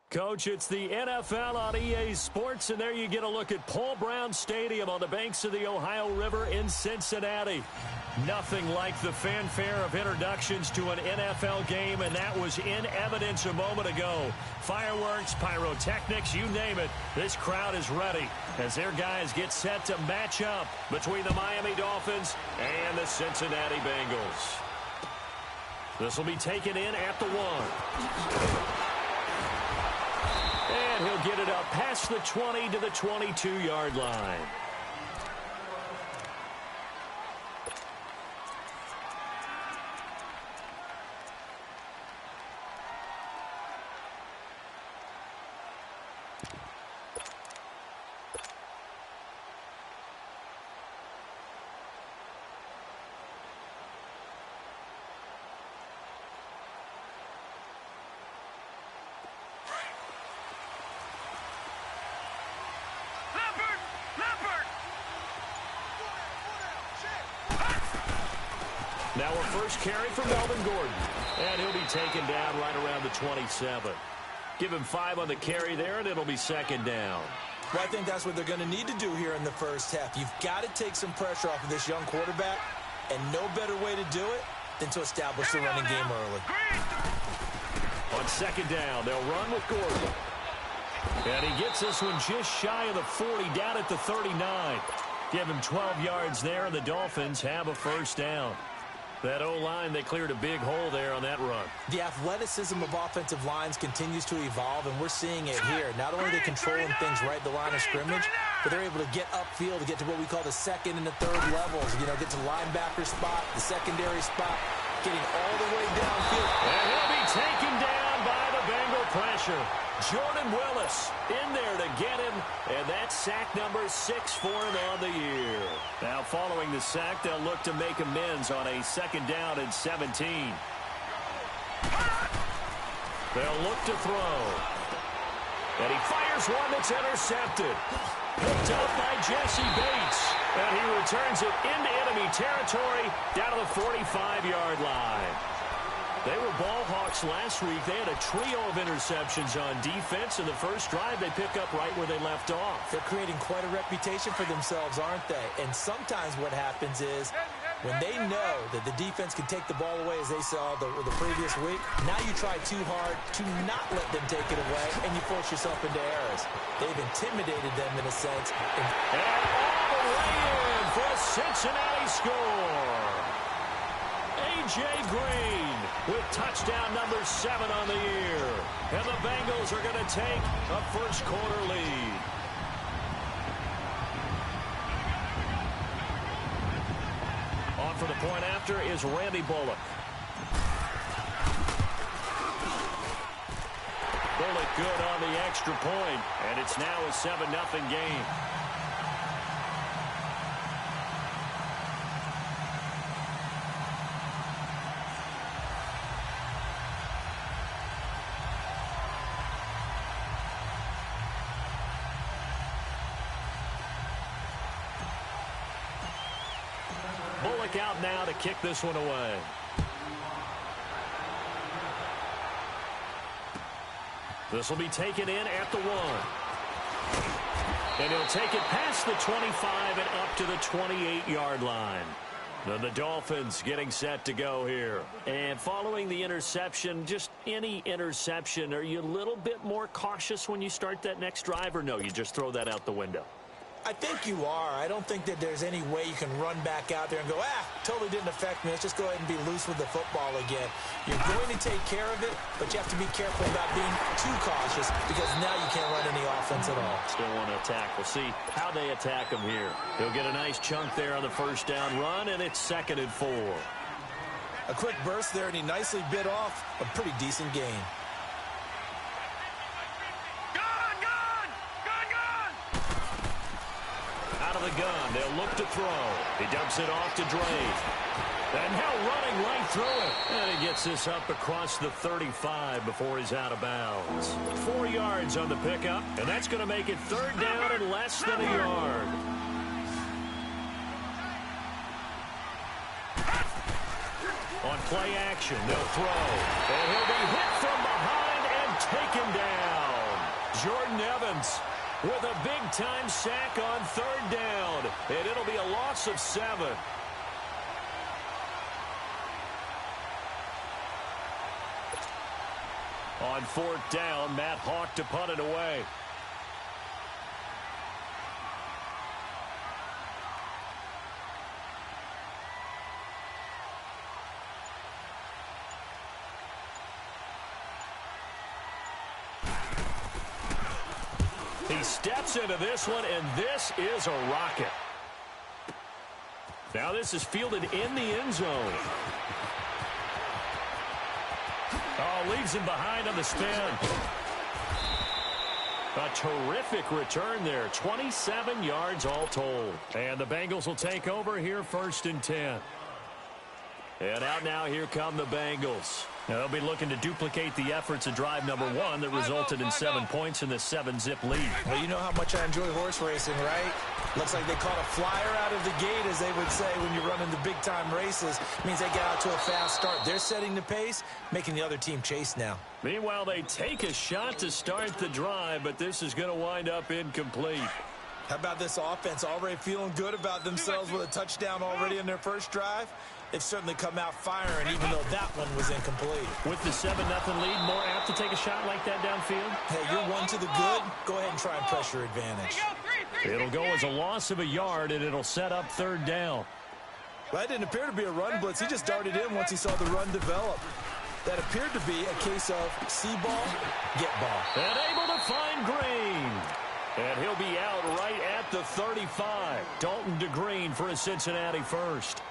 Coach, it's the NFL on EA Sports, and there you get a look at Paul Brown Stadium on the banks of the Ohio River in Cincinnati. Nothing like the fanfare of introductions to an NFL game, and that was in evidence a moment ago. Fireworks, pyrotechnics, you name it. This crowd is ready as their guys get set to match up between the Miami Dolphins and the Cincinnati Bengals. This will be taken in at the 1. And he'll get it up past the 20 to the 22-yard line. Now a first carry for Melvin Gordon. And he'll be taken down right around the 27. Give him 5 on the carry there, and it'll be second down. Well, I think that's what they're going to need to do here in the first half. You've got to take some pressure off of this young quarterback, and no better way to do it than to establish the running game early. On second down, they'll run with Gordon. And he gets this one just shy of the 40, down at the 39. Give him 12 yards there, and the Dolphins have a first down. That O-line, they cleared a big hole there on that run. The athleticism of offensive lines continues to evolve, and we're seeing it here. Not only are they controlling things right at the line of scrimmage, but they're able to get upfield to get to what we call the second and the third levels. You know, get to linebacker spot, the secondary spot, getting all the way downfield. And he'll be taken down by the Bengal pressure. Jordan Willis in there to get him, and that's sack number 6 for him on the year. Now following the sack, they'll look to make amends on a second down and 17. They'll look to throw. And he fires one that's intercepted. Picked up by Jesse Bates. And he returns it into enemy territory down to the 45-yard line. They were ball hawks last week. They had a trio of interceptions on defense. In the first drive, they pick up right where they left off. They're creating quite a reputation for themselves, aren't they? And sometimes what happens is when they know that the defense can take the ball away, as they saw the previous week, now you try too hard to not let them take it away, and you force yourself into errors. They've intimidated them in a sense. And all the way in for a Cincinnati score. A.J. Green with touchdown number 7 on the year. And the Bengals are going to take a first quarter lead. On for the point after is Randy Bullock. Bullock good on the extra point, and it's now a 7-0 game. Bullock out now to kick this one away. This will be taken in at the 1. And he'll take it past the 25 and up to the 28-yard line. Then the Dolphins getting set to go here. And following the interception, just any interception, are you a little bit more cautious when you start that next drive, or no, you just throw that out the window? I think you are. I don't think that there's any way you can run back out there and go, totally didn't affect me. Let's just go ahead and be loose with the football again. You're going to take care of it, but you have to be careful about being too cautious because now you can't run any offense at all. Still want to attack. We'll see how they attack him here. He'll get a nice chunk there on the first down run, and it's 2nd and 4. A quick burst there, and he nicely bit off a pretty decent gain. The gun, they'll look to throw. He dumps it off to Drake. And now running right through it. And he gets this up across the 35 before he's out of bounds. 4 yards on the pickup, and that's going to make it 3rd down and less than a yard. On play action, they'll throw. And he'll be hit from behind and taken down. Jordan Evans with a big-time sack on third down, and it'll be a loss of 7. On fourth down, Matt Hawk to punt it away. He steps into this one, and this is a rocket. Now this is fielded in the end zone. Oh, leaves him behind on the spin. A terrific return there. 27 yards all told. And the Bengals will take over here, 1st and 10. And out now, here come the Bengals. Now they'll be looking to duplicate the efforts of drive number 1 that resulted in 7 points in this 7-zip lead. Well, you know how much I enjoy horse racing, right? Looks like they caught a flyer out of the gate, as they would say when you're running the big-time races. Means they get out to a fast start. They're setting the pace, making the other team chase now. Meanwhile, they take a shot to start the drive, but this is going to wind up incomplete. How about this offense already feeling good about themselves with a touchdown already in their first drive? They've certainly come out firing, even though that one was incomplete. With the 7-0 lead, more apt to take a shot like that downfield? Hey, you're one to the good. Go ahead and try and press your advantage. It'll go as a loss of a yard, and it'll set up third down. Well, that didn't appear to be a run blitz. He just darted in once he saw the run develop. That appeared to be a case of see ball, get ball. And able to find Green. And he'll be out right at the 35. Dalton to Green for a Cincinnati first.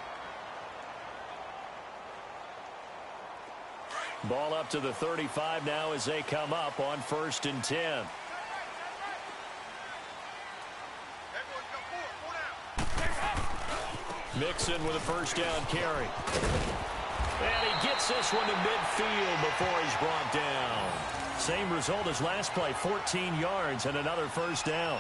Ball up to the 35 now as they come up on 1st and 10. Mixon with a first down carry. And he gets this one to midfield before he's brought down. Same result as last play, 14 yards and another first down.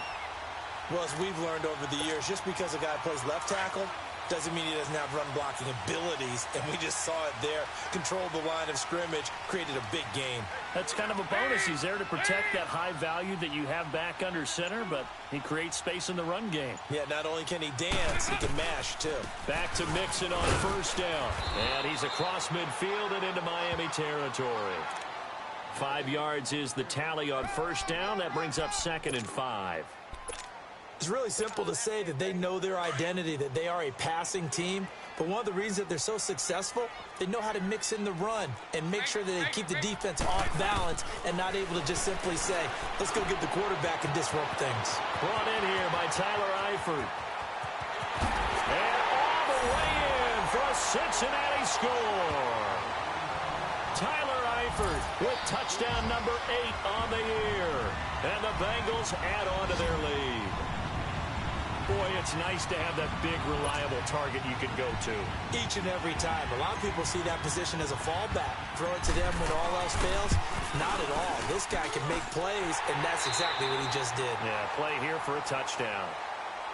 Well, as we've learned over the years, just because a guy plays left tackle doesn't mean he doesn't have run blocking abilities, and we just saw it there. Controlled the line of scrimmage, created a big gain. That's kind of a bonus. He's there to protect that high value that you have back under center, but he creates space in the run game. Yeah, not only can he dance, he can mash, too. Back to Mixon on first down, and he's across midfield and into Miami territory. 5 yards is the tally on first down. That brings up 2nd and 5. It's really simple to say that they know their identity, that they are a passing team. But one of the reasons that they're so successful, they know how to mix in the run and make sure that they keep the defense off balance and not able to just simply say, let's go get the quarterback and disrupt things. Brought in here by Tyler Eifert. And all the way in for a Cincinnati score. Tyler Eifert with touchdown number 8 on the year. And the Bengals add on to their lead. Boy, it's nice to have that big, reliable target you can go to. Each and every time. A lot of people see that position as a fallback. Throw it to them when all else fails. Not at all. This guy can make plays, and that's exactly what he just did. Yeah, play here for a touchdown.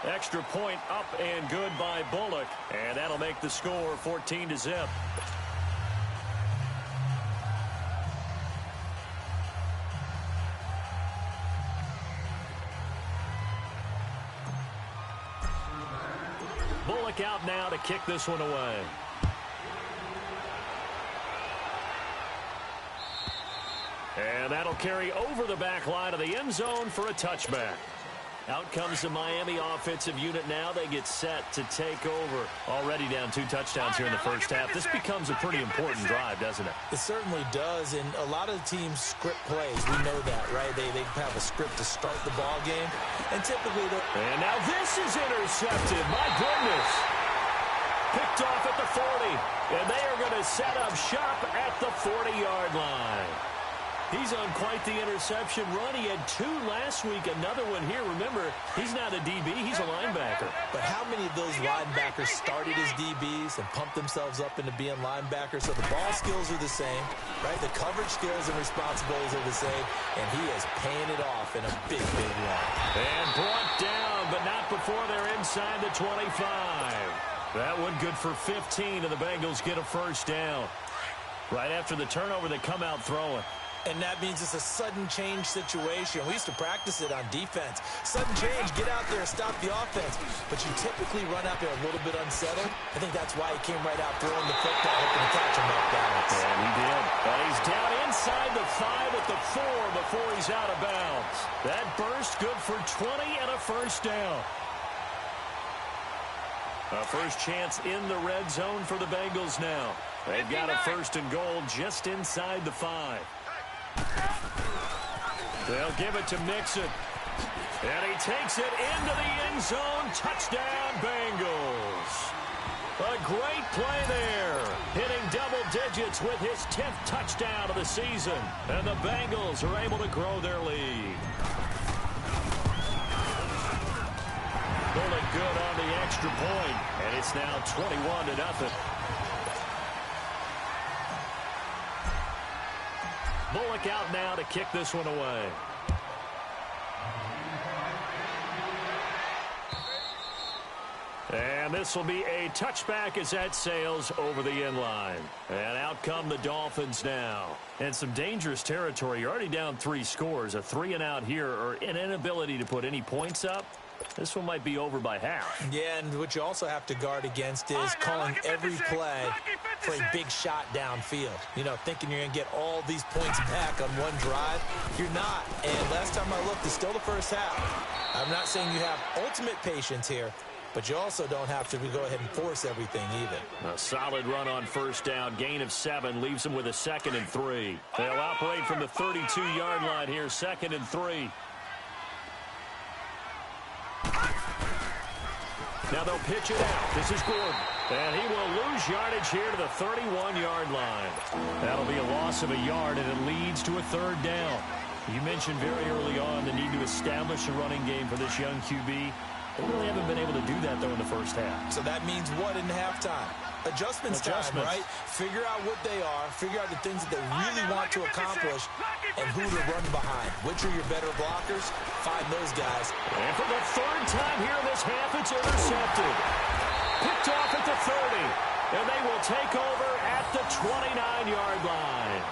Extra point up and good by Bullock. And that'll make the score 14-0. Bullock out now to kick this one away. And that'll carry over the back line of the end zone for a touchback. Out comes the Miami offensive unit now. They get set to take over. Already down 2 touchdowns here in the first half. This becomes a pretty important drive, doesn't it? It certainly does, and a lot of the teams script plays. We know that, right? They have a script to start the ball game, and typically And now this is intercepted. My goodness. Picked off at the 40, and they are going to set up shop at the 40-yard line. He's on quite the interception run. He had 2 last week, another one here. Remember, he's not a DB, he's a linebacker. But how many of those linebackers started as DBs and pumped themselves up into being linebackers? So the ball skills are the same, right? The coverage skills and responsibilities are the same, and he is paying it off in a big, big way. And brought down, but not before they're inside the 25. That one good for 15, and the Bengals get a first down. Right after the turnover, they come out throwing. And that means it's a sudden change situation. We used to practice it on defense. Sudden change, get out there, stop the offense. But you typically run out there a little bit unsettled. I think that's why he came right out throwing the football, hoping to catch him off balance. And he did. And he's down inside the 5 at the 4 before he's out of bounds. That burst good for 20 and a first down. A first chance in the red zone for the Bengals now. They've got a first and goal just inside the 5. They'll give it to Mixon. And he takes it into the end zone. Touchdown, Bengals. A great play there. Hitting double digits with his 10th touchdown of the season. And the Bengals are able to grow their lead. Pulling good on the extra point. And it's now 21-0. Bullock out now to kick this one away. And this will be a touchback as that sails over the end line. And out come the Dolphins now. And some dangerous territory. You're already down 3 scores. A 3-and-out here, or an inability to put any points up. This one might be over by half. Yeah, and what you also have to guard against is calling every play for a big shot downfield. You know, thinking you're going to get all these points back on one drive. You're not. And last time I looked, it's still the first half. I'm not saying you have ultimate patience here, but you also don't have to go ahead and force everything either. A solid run on first down. Gain of 7 leaves them with a 2nd and 3. They'll operate from the 32-yard line here. 2nd and 3. Now they'll pitch it out. This is Gordon. And he will lose yardage here to the 31-yard line. That'll be a loss of a yard, and it leads to a 3rd down. You mentioned very early on the need to establish a running game for this young QB. They really haven't been able to do that, though, in the first half. So that means what in halftime? Adjustments time, right? Figure out what they are, figure out the things that they really want to accomplish, and who to run behind. Which are your better blockers? Find those guys. And for the 3rd time here in this half, it's intercepted. Picked off at the 30, and they will take over at the 29-yard line.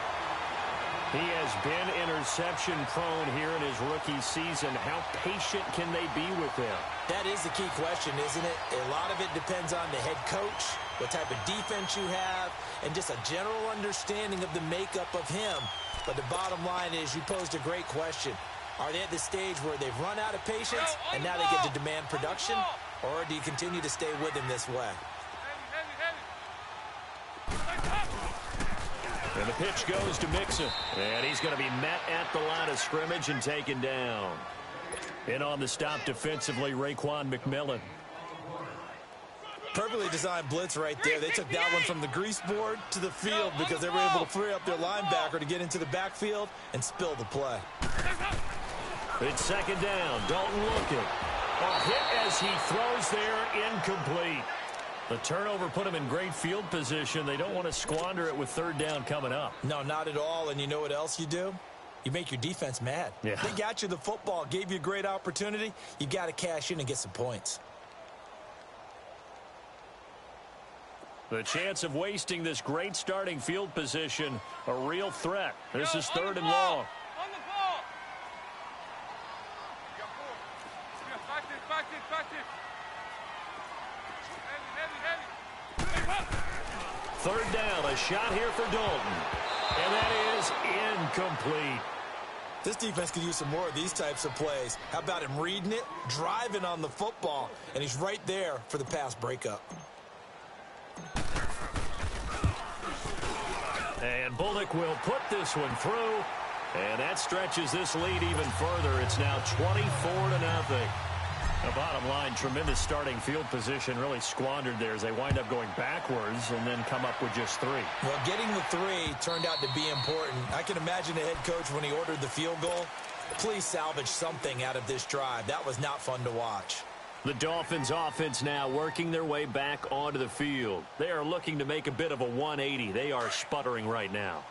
He has been interception-prone here in his rookie season. How patient can they be with him? That is the key question, isn't it? A lot of it depends on the head coach, what type of defense you have, and just a general understanding of the makeup of him. But the bottom line is you posed a great question. Are they at the stage where they've run out of patience and now they get to demand production? Or do you continue to stay with him this way? And the pitch goes to Mixon. And he's going to be met at the line of scrimmage and taken down. In on the stop defensively, Raekwon McMillan. Perfectly designed blitz right there. They took that one from the grease board to the field because they were able to free up their linebacker to get into the backfield and spill the play. It's 2nd down. Dalton looking. A hit as he throws there, incomplete. The turnover put him in great field position. They don't want to squander it with 3rd down coming up. No, not at all. And you know what else you do? You make your defense mad. Yeah. They got you the football, gave you a great opportunity. You got to cash in and get some points. The chance of wasting this great starting field position, a real threat. This is 3rd and long. Third down, a shot here for Dalton. And that is incomplete. This defense could use some more of these types of plays. How about him reading it, driving on the football, and he's right there for the pass breakup. And Bullock will put this one through, and that stretches this lead even further. It's now 24-0. The bottom line, tremendous starting field position, really squandered there as they wind up going backwards and then come up with just 3. Well, getting the 3 turned out to be important. I can imagine the head coach when he ordered the field goal. Please salvage something out of this drive. That was not fun to watch. The Dolphins offense now working their way back onto the field. They are looking to make a bit of a 180. They are sputtering right now.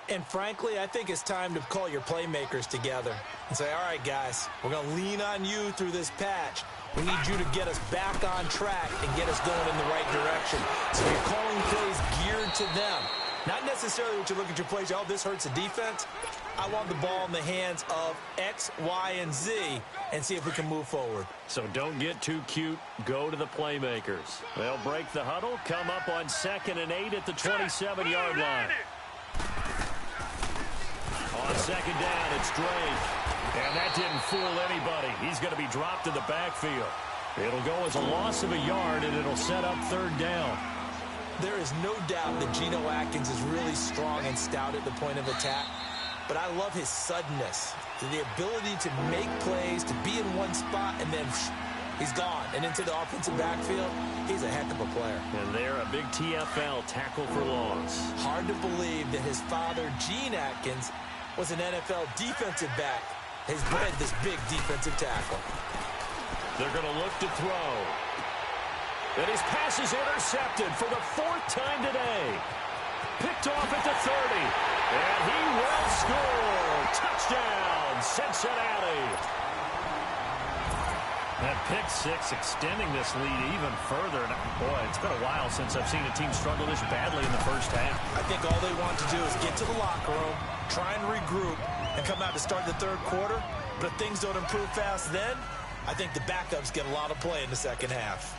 And frankly, I think it's time to call your playmakers together and say, all right, guys, we're going to lean on you through this patch. We need you to get us back on track and get us going in the right direction. So you're calling plays geared to them. Not necessarily what you look at your plays, oh, this hurts the defense. I want the ball in the hands of X, Y, and Z and see if we can move forward. So don't get too cute. Go to the playmakers. They'll break the huddle, come up on 2nd and 8 at the 27-yard line. On 2nd down, it's Drake. And that didn't fool anybody. He's going to be dropped in the backfield. It'll go as a loss of a yard, and it'll set up 3rd down. There is no doubt that Geno Atkins is really strong and stout at the point of attack. But I love his suddenness, the ability to make plays, to be in one spot, and then he's gone. And into the offensive backfield, he's a heck of a player. And they're a big TFL, tackle for loss. Hard to believe that his father, Gene Atkins, was an NFL defensive back. Has bred this big defensive tackle. They're going to look to throw. And his pass is intercepted for the 4th time today. Picked off at the 30. And he will score. Touchdown, Cincinnati. That pick 6 extending this lead even further. Boy, it's been a while since I've seen a team struggle this badly in the first half. I think all they want to do is get to the locker room, try and regroup, and come out to start the 3rd quarter. But if things don't improve fast then, I think the backups get a lot of play in the 2nd half.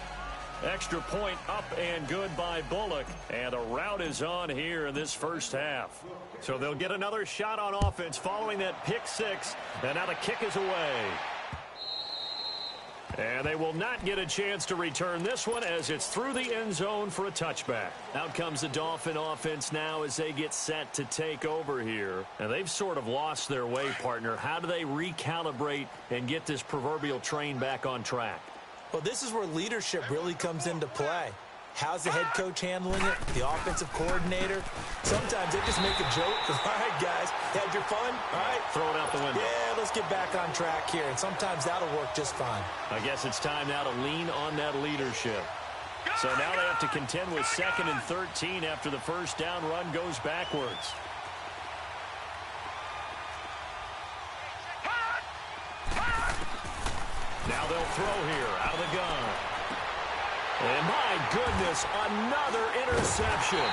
Extra point up and good by Bullock. And a rout is on here in this first half. So they'll get another shot on offense following that pick 6. And now the kick is away. And they will not get a chance to return this one as it's through the end zone for a touchback. Out comes the Dolphin offense now as they get set to take over here. And they've sort of lost their way, partner. How do they recalibrate and get this proverbial train back on track? Well, this is where leadership really comes into play. How's the head coach handling it? The offensive coordinator? Sometimes they just make a joke. All right, guys, had your fun? All right. Throw it out the window. Yeah, let's get back on track here. And sometimes that'll work just fine. I guess it's time now to lean on that leadership. So now they have to contend with 2nd and 13 after the first down run goes backwards. Now they'll throw here out of the gun. And my goodness, another interception.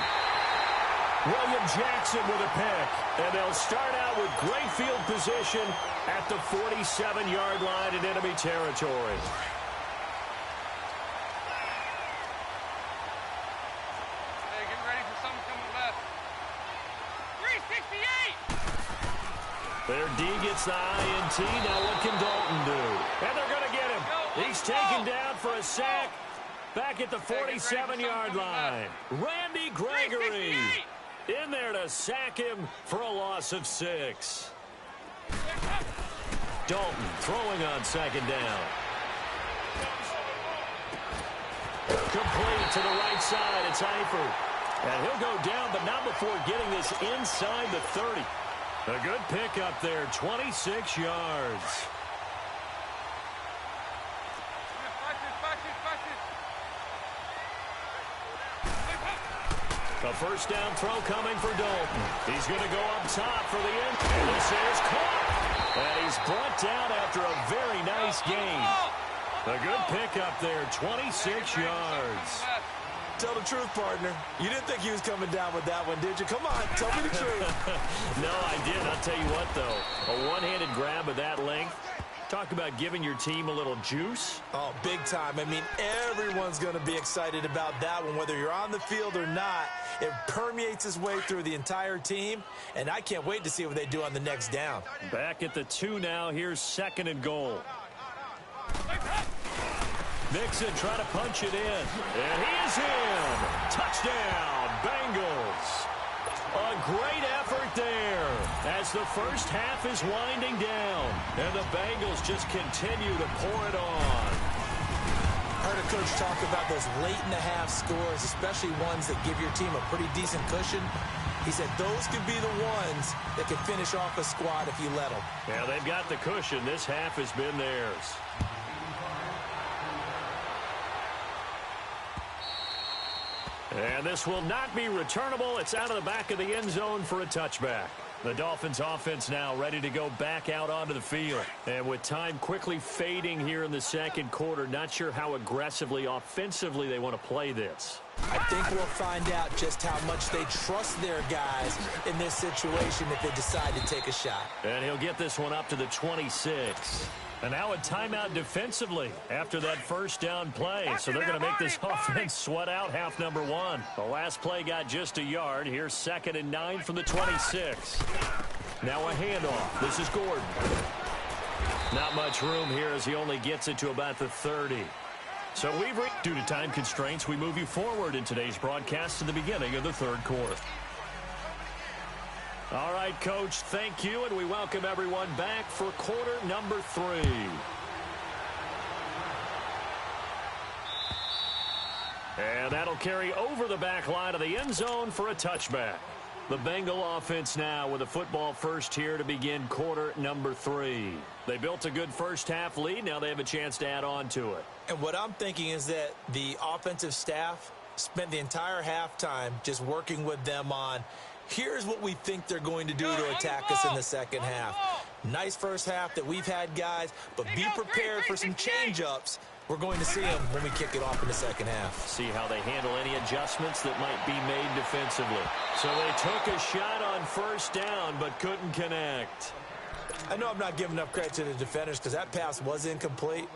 William Jackson with a pick. And they'll start out with great field position at the 47-yard line in enemy territory. Hey, get ready for something coming left. 368! Their D gets the INT. Now what can Dalton do? And they're going to get him. He's taken down for a sack back at the 47-yard line. Randy Gregory in there to sack him for a loss of 6. Dalton throwing on 2nd down. Complete to the right side. It's Eifert. And he'll go down, but not before getting this inside the 30. A good pick up there, 26 yards. A first down throw coming for Dalton. He's going to go up top for the end. And this is caught. And he's brought down after a very nice gain. A good pick up there, 26 yards. Tell the truth, partner. You didn't think he was coming down with that one, did you? Come on, tell me the truth. No, I did. I'll tell you what, though. A one-handed grab of that length. Talk about giving your team a little juice. Oh, big time. I mean, everyone's going to be excited about that one, whether you're on the field or not. It permeates its way through the entire team, and I can't wait to see what they do on the next down. Back at the 2 now. Here's 2nd and goal. Nixon trying to punch it in. And he is in. Touchdown, Bengals. A great effort there as the first half is winding down. And the Bengals just continue to pour it on. Heard a coach talk about those late-in-the-half scores, especially ones that give your team a pretty decent cushion. He said those could be the ones that could finish off a squad if you let them. Yeah, they've got the cushion. This half has been theirs. And this will not be returnable. It's out of the back of the end zone for a touchback. The Dolphins offense now ready to go back out onto the field. And with time quickly fading here in the second quarter, not sure how aggressively, offensively they want to play this. I think we'll find out just how much they trust their guys in this situation if they decide to take a shot. And he'll get this one up to the 26. And now a timeout defensively after that first down play. So they're going to make this offense sweat out half number one. The last play got just a yard. Here's 2nd and 9 from the 26. Now a handoff. This is Gordon. Not much room here as he only gets it to about the 30. So due to time constraints, we move you forward in today's broadcast to the beginning of the third quarter. All right, Coach, thank you, and we welcome everyone back for quarter number 3. And that'll carry over the back line of the end zone for a touchback. The Bengal offense now with a football first here to begin quarter number 3. They built a good first half lead. Now they have a chance to add on to it. And what I'm thinking is that the offensive staff spent the entire halftime just working with them on, here's what we think they're going to do to attack us in the second half. Nice first half that we've had, guys, but be prepared for some change-ups. We're going to see them when we kick it off in the second half. See how they handle any adjustments that might be made defensively. So they took a shot on first down but couldn't connect. I know I'm not giving enough credit to the defenders because that pass was incomplete.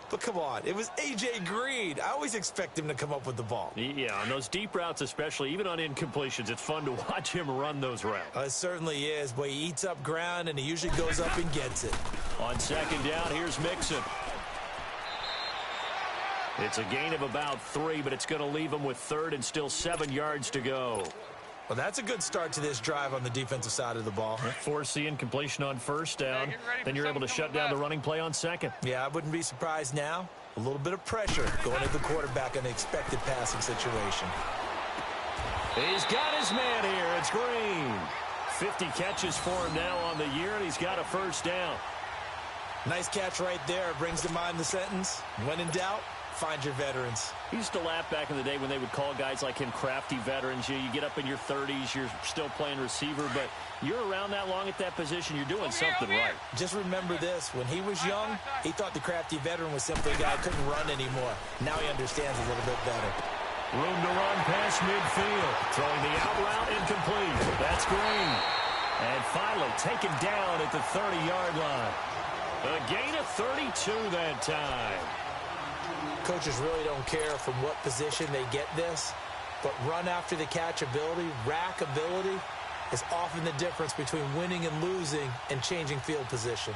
But come on, it was A.J. Green. I always expect him to come up with the ball. Yeah, on those deep routes especially, even on incompletions, it's fun to watch him run those routes. It certainly is, but he eats up ground and he usually goes up and gets it. On second down, here's Mixon. It's a gain of about 3, but it's going to leave him with 3rd and still 7 yards to go. Well, that's a good start to this drive on the defensive side of the ball. Force the incompletion on first down. Then you're able to shut down the running play on second. Yeah, I wouldn't be surprised now. A little bit of pressure going to the quarterback in an expected passing situation. He's got his man here. It's Green. 50 catches for him now on the year, and he's got a first down. Nice catch right there. Brings to mind the sentence, when in doubt, find your veterans. He used to laugh back in the day when they would call guys like him crafty veterans. You get up in your 30s, you're still playing receiver, but you're around that long at that position, you're doing something right. Just remember this. When he was young, he thought the crafty veteran was simply a guy who couldn't run anymore. Now he understands a little bit better. Room to run past midfield. Throwing the out route incomplete. That's Green. And finally taken down at the 30-yard line. A gain of 32 that time. Coaches really don't care from what position they get this, but run after the catch ability, rack ability, is often the difference between winning and losing and changing field position.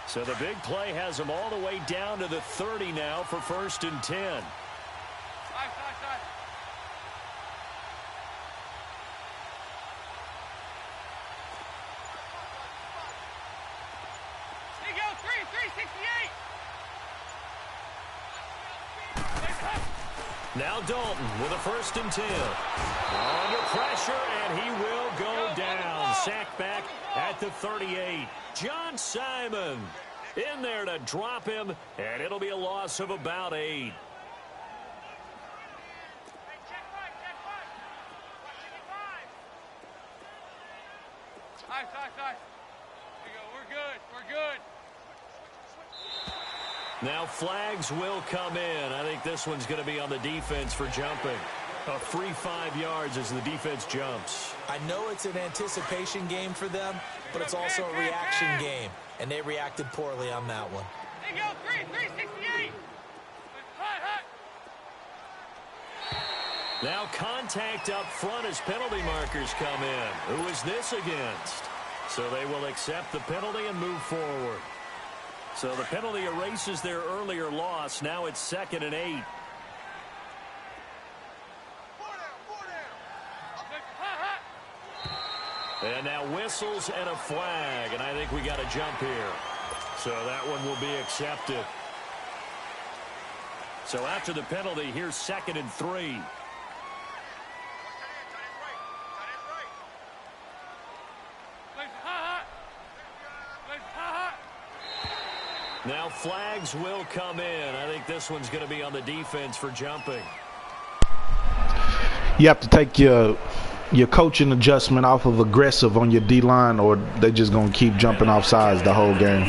So the big play has them all the way down to the 30 now for 1st and 10. Now Dalton with a 1st and 10. Under pressure, and he will go down. Sacked back at the 38. John Simon in there to drop him, and it'll be a loss of about 8. Now flags will come in. I think this one's going to be on the defense for jumping. A free 5 yards as the defense jumps. I know it's an anticipation game for them, but it's also a reaction game, and they reacted poorly on that one. They go 368. Now contact up front as penalty markers come in. Who is this against? So they will accept the penalty and move forward. So the penalty erases their earlier loss. Now it's 2nd and 8. And now whistles and a flag. And I think we got a jump here. So that one will be accepted. So after the penalty, here's 2nd and 3. Now flags will come in. I think this one's going to be on the defense for jumping. You have to take your coaching adjustment off of aggressive on your D-line, or they just going to keep jumping off sides the whole game?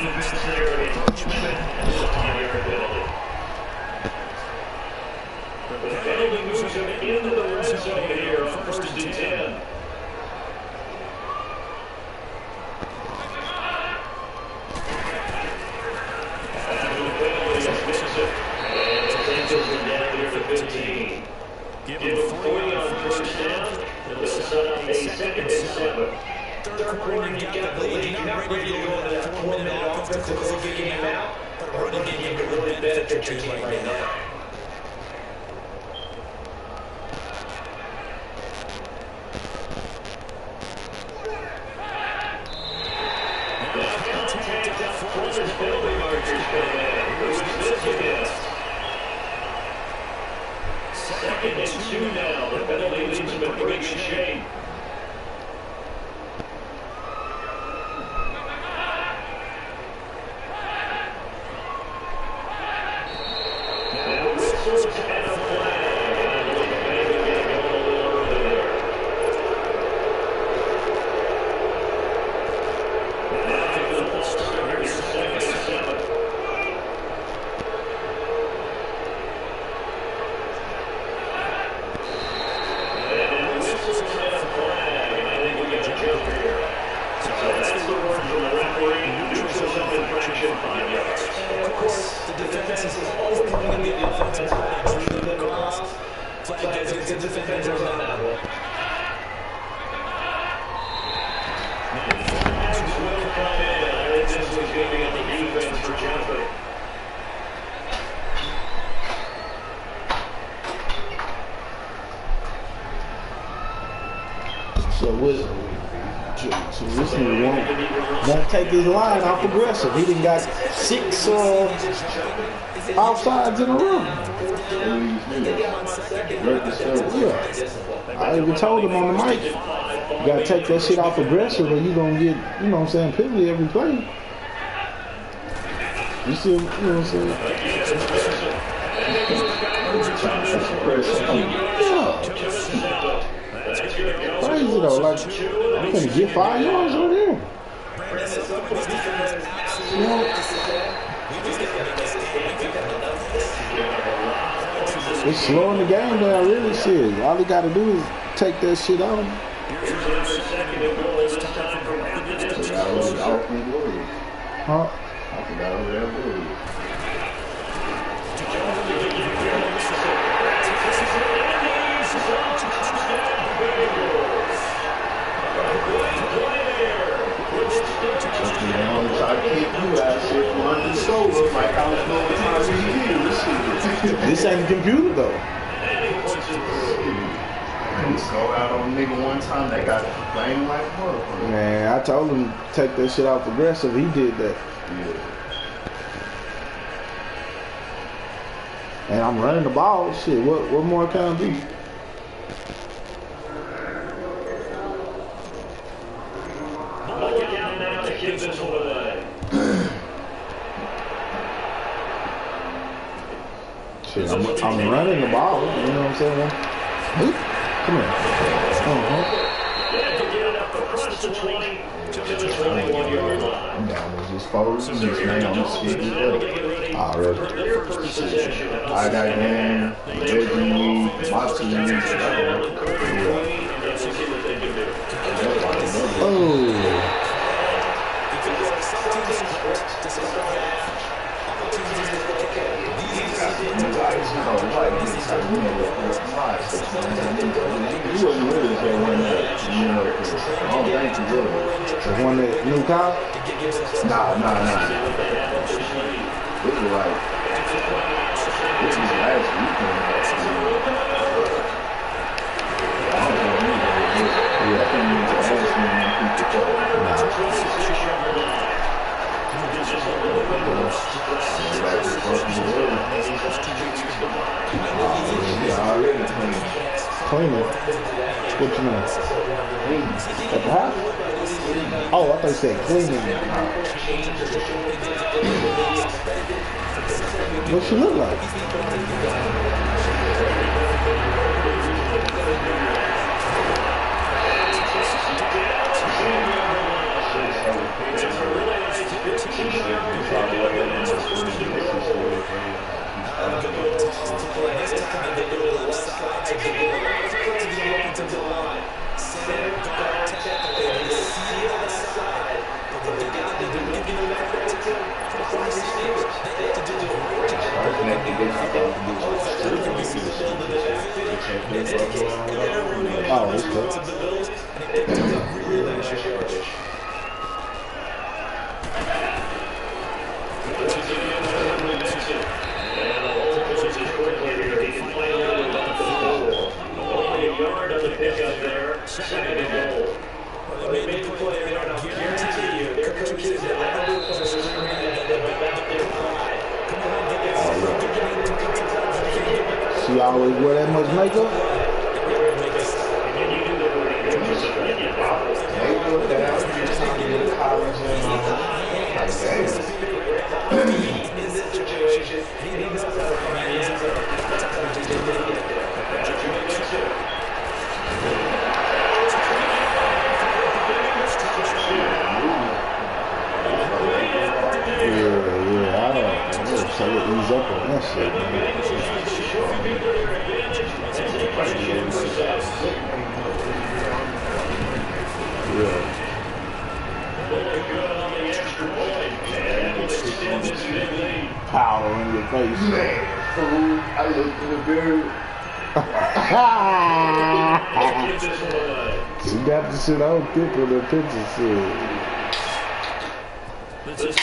So this nigga won't take his line off aggressive. He done got 6 offsides in a row. Yeah. I even told him on the mic, you gotta take that shit off aggressive or you gonna get, you know what I'm saying, penalty every play. You see, you know what I'm saying? Yeah. Crazy though, like I'm gonna get 5 yards over here. You know, it's slowing the game down, really. Shit, all he gotta do is take that shit out. Huh? This ain't a computer though. Go out on a nigga one time, they got playing like motherfucker. Man, I told him to take that shit off aggressive. He did that. Yeah. And I'm running the ball. Shit, what more can I do? Shit, I'm running the ball. You know what I'm saying? Oop, come here. I'm down with just forwards and just man on the skid. Already. I got game, Reggie, boxing, Oh. The one that new car? Nah. This was like, this was last weekend. I can't even ask me when Cleaning. What you mean? At the house? Oh, I thought you said cleaning. What she look like? Oh, it's good. She always wear that much makeup? So it ease up on that shit, man. Yeah. Powder in your face. I looked in the mirror. She got the shit on thick with the picture shit. This is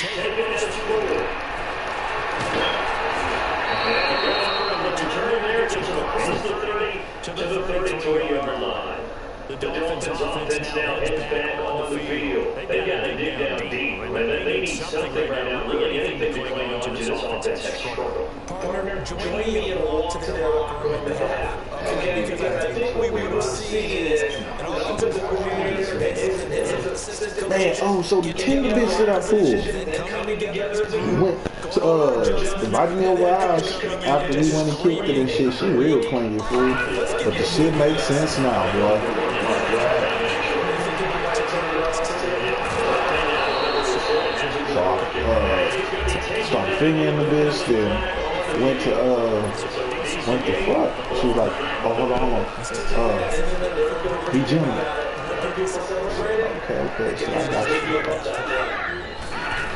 to the 33-yard line. The Dolphins offense now is back on the field. They got to dig down deep. They need something right now. Really anything going on to this offense has struggled. Partner, join me and walk to the locker room and half. Okay, because I think we were seeing is an offensive coordinator and his assistant coach. Man, so the team bitch that I pulled went to invited me over house after we went and kicked it and shit. She real clean, you fool. But the shit makes sense now, boy. So I started figuring the bitch, then went to fuck. She was like, oh, hold on. Be gentleman. Okay, so I got you.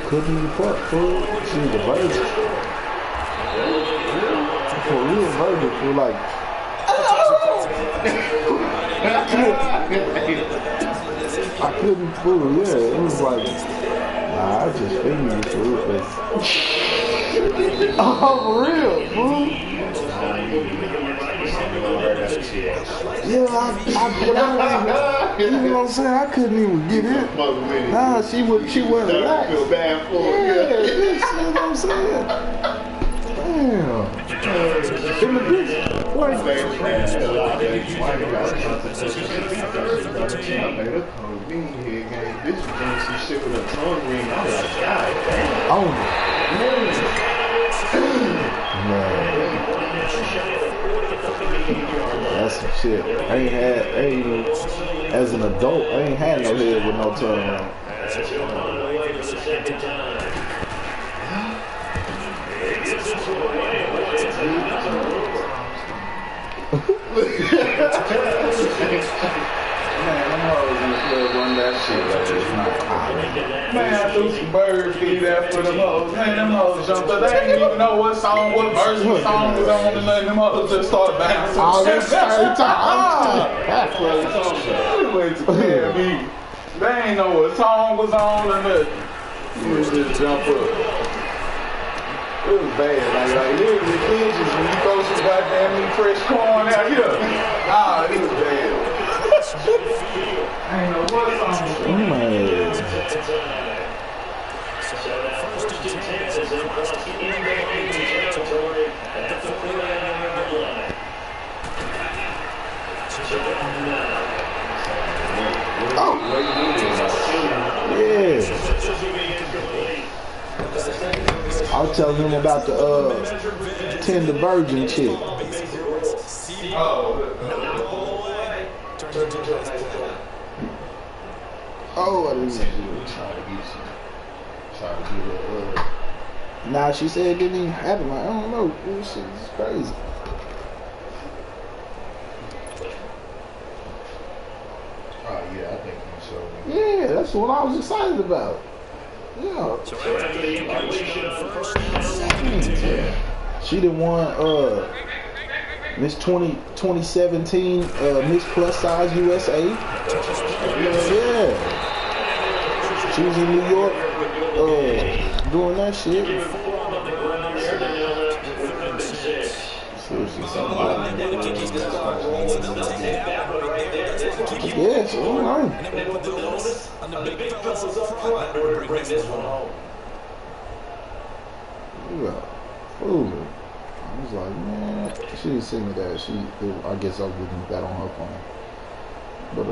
Couldn't you fuck, fool? She was a virgin. For real virgin, fool, like, I couldn't fool, yeah. It was like, nah, I just figured you, fool, but oh, for real, fool. Yeah, you know what I'm saying? I couldn't even get it. Nah, she wasn't relaxed. I feel bad for her. Yeah, you know what I'm saying? Damn. In the bitch, like, This was doing some shit with a tongue ring. I was like, God damn. oh, man. That's some shit. As an adult, I ain't had no head with no tongue on. Man, them hoes in the club run that shit last night. Man, I threw some birds feed after them hoes. Man, them hoes jumped up. They didn't even know what song, what verse of the song was on, and nothing. Them hoes just started bouncing. All that same time. They ain't know what song was on or nothing. You just jump up. It was bad. Like literally, kids, when you throw some goddamn fresh corn out here. Ah, it was bad. I ain't know what song. Oh, yeah. I was telling him about the tender virgin chick. Oh, I didn't try to get Nah, she said it didn't even happen. Like, I don't know. This shit is crazy. Oh yeah, I think so. Yeah, that's what I was excited about. Yeah. She done won Miss 2017 Miss Plus Size USA. Yeah. She was in New York doing that shit. Yeah, so all right. Ooh. I was like, man, she didn't send me that. I guess I was looking at that on her phone. But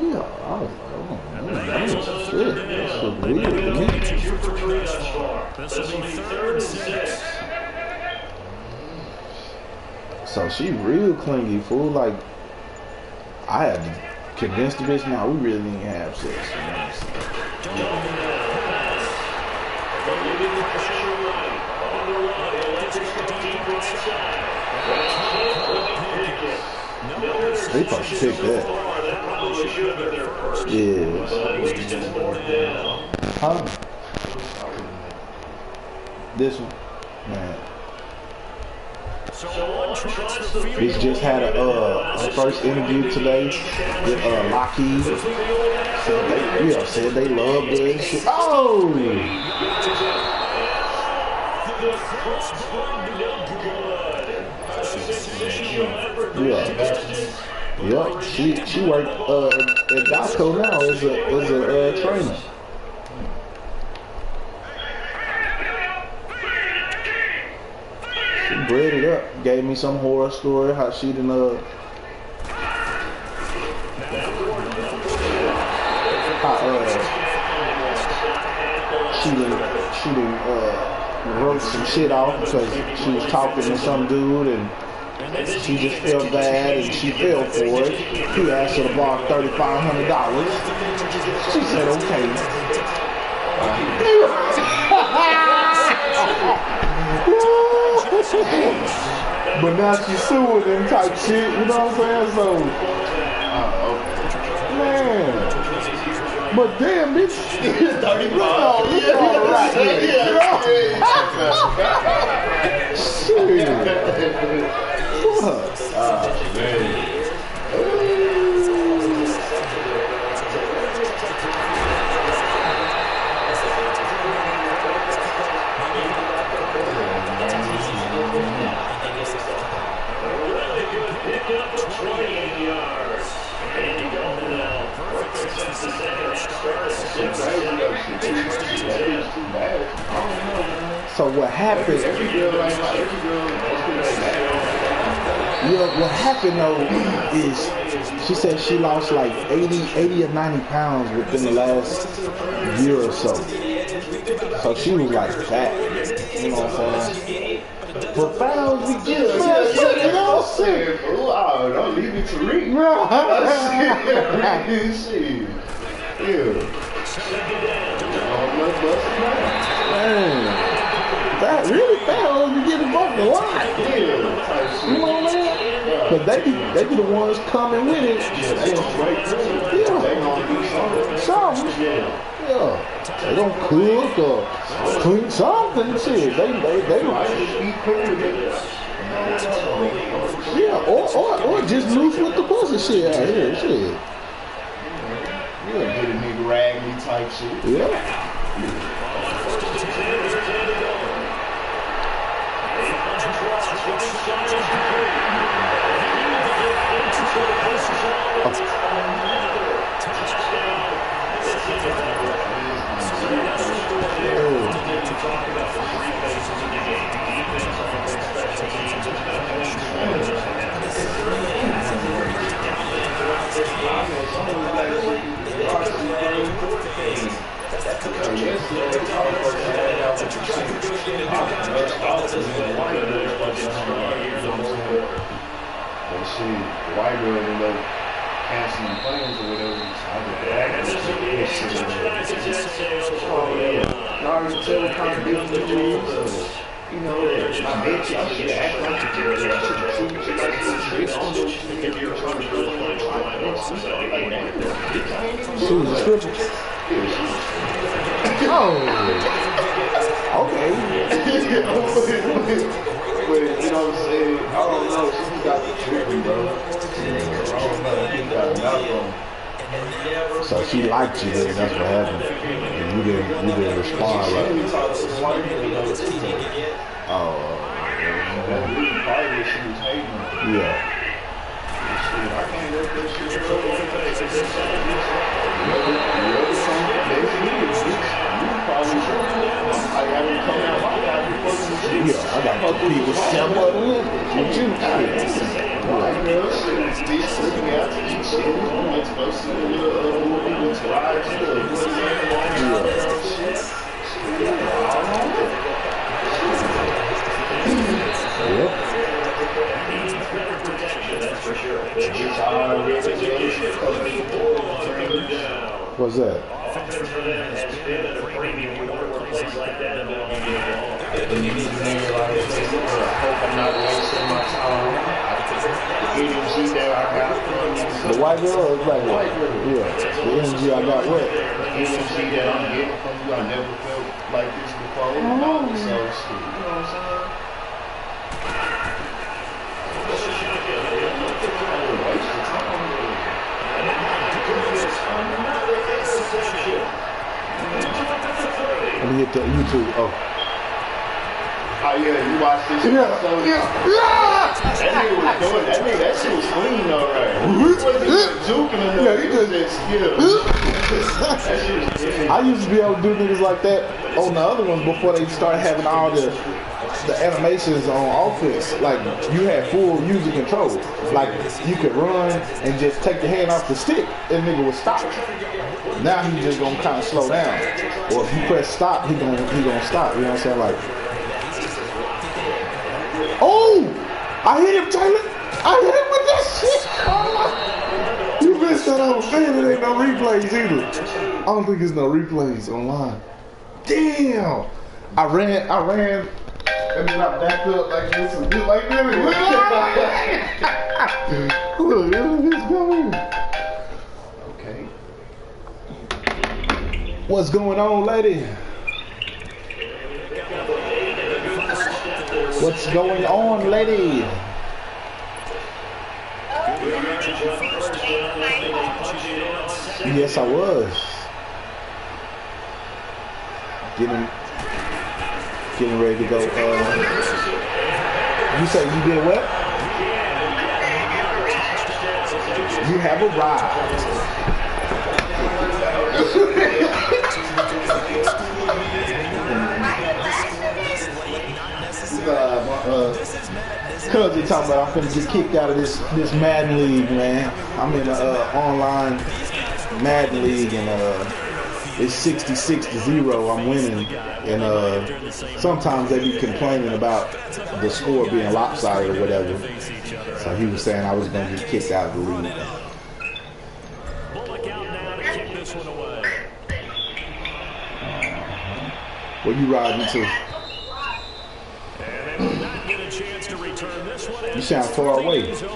yeah, I was like, oh man, shit, that's so weird to me. This will be 3rd and 6. So she real clingy, fool. Like, I had to convince the bitch, now we really didn't have sex. You know they probably picked that. Yeah. Huh? This one? Man. Bitch just had a first interview today with Lockheed. Said they love this. Oh! Yeah. Yep. She worked at Gosco now as a trainer. She bred it up. Gave me some horror story how she done she wrote some shit off because she was talking to some dude and she just felt bad and she fell for it. He asked her to borrow $3,500. She said, okay. But now she's suing them type shit, you know what I'm saying? So, man. But damn, bitch. It's 30 bucks. Shit. So what happened? What happened though is she said she lost like 80 or 90 pounds within the last year or so. So she was like fat, you know what I'm saying? But fouls we get, you know what I'm saying? Oh, don't leave me to read. Shit. Yeah. Man, that really fouls you get involved a lot. Yeah. You know what I'm saying? But they be the ones coming with it. Something. Yeah. They don't cook or clean something. Shit. They yeah, or just loose with the pussy shit out here. Shit. Yeah, get a nigga raggedy type shit. Yeah. White girl ended up canceling plans or whatever. I already tell what kind of business it is. You know, my bitch, I should act like a girl. I should treat you like a bitch. She was a stripper. Oh. Okay. But, you know what I'm saying? I don't know. She just got the trigger, bro. I don't know. She got enough on. So she liked you there, that's what happened. And you didn't respond right. Oh. Yeah. Yeah, I got to compete with someone with you. What's that? The white girl or the black girl? Yeah. The energy I got what? The energy that I'm getting from you, I never felt like this before. So, you know what I'm saying? Let me hit the YouTube. Oh yeah, you watched this? Yeah. That nigga was doing that shit was clean though, right? He wasn't juking him. Yeah, he just that shit was clean. I used to be able to do niggas like that on the other ones before they started having all the animations on offense. Like you had full user control. Like you could run and just take the hand off the stick and nigga would stop. Now he's just gonna kind of slow down. Or if you press stop, he gonna stop. You know what I'm saying? Like, oh, I hit him, Taylor. I hit him with that shit. Oh, you missed that on saying it ain't no replays either. I don't think there's no replays online. Damn. I ran, and then I backed up like this and just like this. Look, it's going. Okay. What's going on, lady? What's going on, lady? Yes, I was. Getting ready to go. You say you did what? You have arrived. Cousin talking about I'm finna get kicked out of this Madden League, man. I'm in an online Madden League and it's 66-0. I'm winning, and sometimes they be complaining about the score being lopsided or whatever. So he was saying I was gonna get kicked out of the league. Where you riding to? You sound far away. The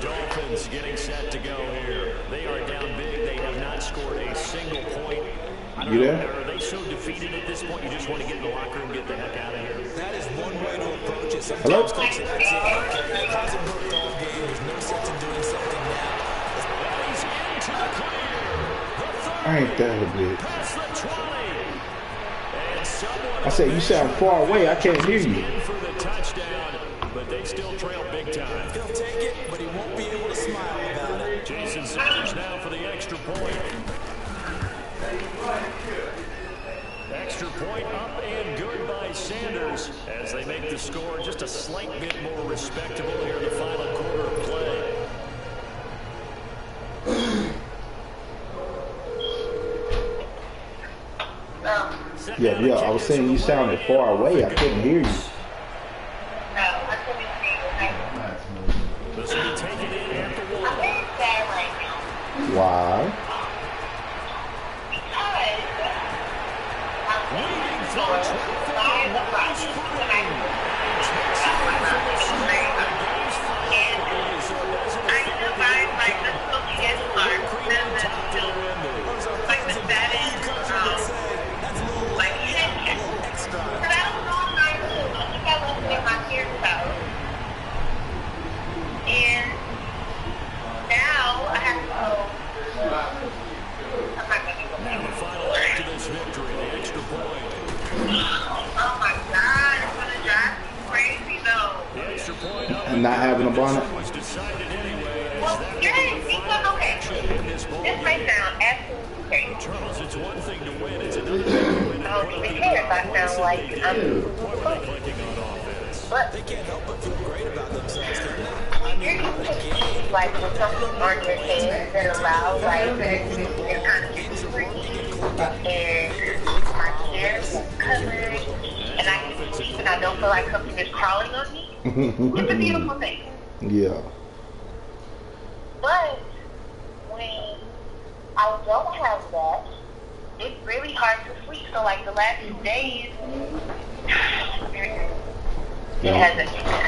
Dolphins getting set to go here. They are down big. They have not scored a single point. You there? Are they so defeated at this point you just want to get in the locker room and get the heck out of here? That is one way to approach it. Hello? Sometimes it hasn't worked all game. There's no sense in doing something now. He's into the clear. Ain't that a bitch? Past the 20. And someone I said you sound far away. I can't hear you. in for the touchdown, but they still trail big time. He'll take it, but he won't be able to smile about it. Jason Sanders now for the extra point. Extra point up and good by Sanders as they make the score just a slight bit more respectable here in the final quarter of play. Yeah, I was saying you sounded far away. I couldn't hear you. This will be taken in at the wall. Why? Leading from traffic and Wise Not having a bonnet? Well, you're okay. This may sound absolutely crazy. It's one thing to win. It's I don't even care if I sound like I'm but They can't help but feel great about themselves, can they? you're used to seeing, like, with something on your hands that allows, like, this kind of free, and my hair is covered, and I can sleep, and I don't feel like something is crawling on me. It's a beautiful thing. Yeah. But when I don't have that, it's really hard to sleep. So, like, the last 2 days, it hasn't.